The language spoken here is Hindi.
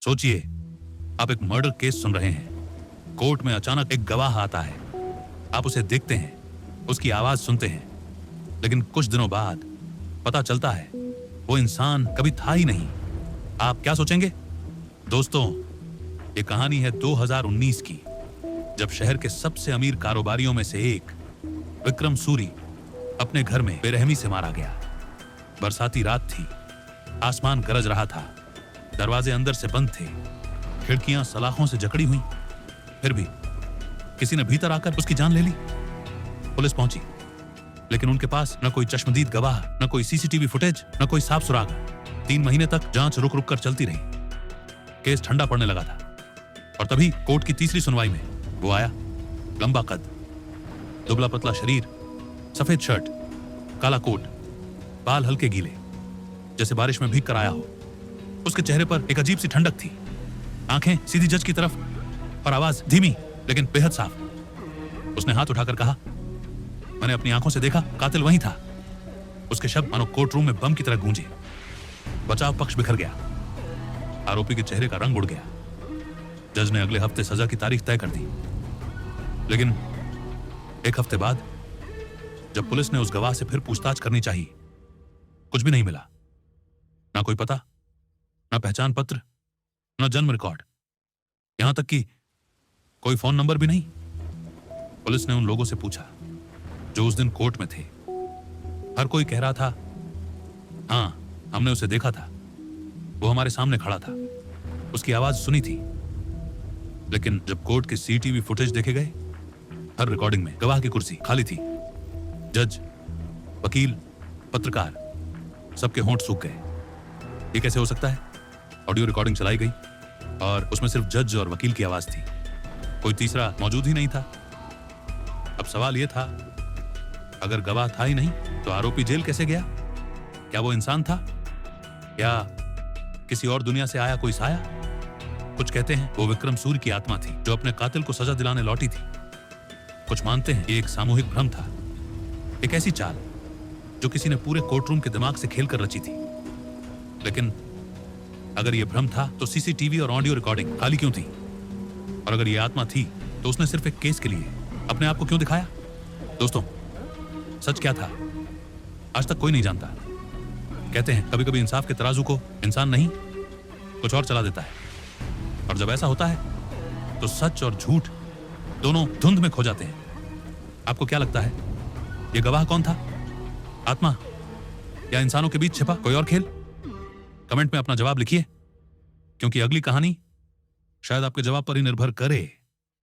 सोचिए, आप एक मर्डर केस सुन रहे हैं। कोर्ट में अचानक एक गवाह आता है। आप उसे देखते हैं, उसकी आवाज सुनते हैं, लेकिन कुछ दिनों बाद पता चलता है वो इंसान कभी था ही नहीं। आप क्या सोचेंगे? दोस्तों, ये कहानी है 2019 की, जब शहर के सबसे अमीर कारोबारियों में से एक विक्रम सूरी अपने घर में बेरहमी से मारा गया। बरसाती रात थी, आसमान गरज रहा था, दरवाजे अंदर से बंद थे, खिड़कियां सलाखों से जकड़ी हुई। फिर भी किसी ने भीतर आकर उसकी जान ले ली। पुलिस पहुंची, लेकिन उनके पास न कोई चश्मदीद गवाह, न कोई सीसीटीवी फुटेज, न कोई साफ सुराग। 3 महीने तक जांच रुक रुक कर चलती रही। केस ठंडा पड़ने लगा था और तभी कोर्ट की तीसरी सुनवाई में वो आया। लंबा कद, दुबला पतला शरीर, सफेद शर्ट, काला कोट, बाल हल्के गीले, जैसे बारिश में भीग कर आया हो। उसके चेहरे पर एक अजीब सी ठंडक थी, आंखें सीधी जज की तरफ और आवाज धीमी लेकिन बेहद साफ। उसने हाथ उठाकर कहा, मैंने अपनी आंखों से देखा, कातिल वहीं था। उसके शब्द मानो कोर्ट रूम में बम की तरह गूंजे। बचाव पक्ष बिखर गया, आरोपी के चेहरे का रंग उड़ गया। जज ने अगले हफ्ते सजा की तारीख तय कर दी, लेकिन 1 हफ्ते बाद जब पुलिस ने उस गवाह से फिर पूछताछ करनी चाहिए, कुछ भी नहीं मिला। ना कोई पता, ना पहचान पत्र, ना जन्म रिकॉर्ड, यहां तक कि कोई फोन नंबर भी नहीं। पुलिस ने उन लोगों से पूछा जो उस दिन कोर्ट में थे। हर कोई कह रहा था, हां, हमने उसे देखा था, वो हमारे सामने खड़ा था, उसकी आवाज सुनी थी। लेकिन जब कोर्ट के सीसीटीवी फुटेज देखे गए, हर रिकॉर्डिंग में गवाह की कुर्सी खाली थी। जज, वकील, पत्रकार, सबके होंठ सूख गए। ये कैसे हो सकता है? ऑडियो रिकॉर्डिंग चलाई गई और उसमें सिर्फ जज और वकील की आवाज थी, कोई तीसरा मौजूद ही नहीं था। अब सवाल यह था, अगर गवाह था ही नहीं तो आरोपी जेल कैसे गया? क्या वो इंसान था या किसी और दुनिया से आया कोई साया? कुछ कहते हैं वो विक्रम सूरी की आत्मा थी जो अपने कातिल को सजा दिलाने लौटी थी। कुछ मानते हैं ये एक सामूहिक भ्रम था, एक ऐसी चाल जो किसी ने पूरे कोर्टरूम के दिमाग से खेलकर रची थी। लेकिन अगर यह भ्रम था तो सीसीटीवी और ऑडियो रिकॉर्डिंग खाली क्यों थी? और अगर यह आत्मा थी तो उसने सिर्फ एक केस के लिए अपने आप को क्यों दिखाया? दोस्तों, सच क्या था आज तक कोई नहीं जानता। कहते हैं कभी कभी इंसाफ के तराजू को इंसान नहीं, कुछ और चला देता है, और जब ऐसा होता है तो सच और झूठ दोनों धुंध में खो जाते हैं। आपको क्या लगता है, यह गवाह कौन था? आत्मा या इंसानों के बीच छिपा कोई और खेल? कमेंट में अपना जवाब लिखिए, क्योंकि अगली कहानी शायद आपके जवाब पर ही निर्भर करे।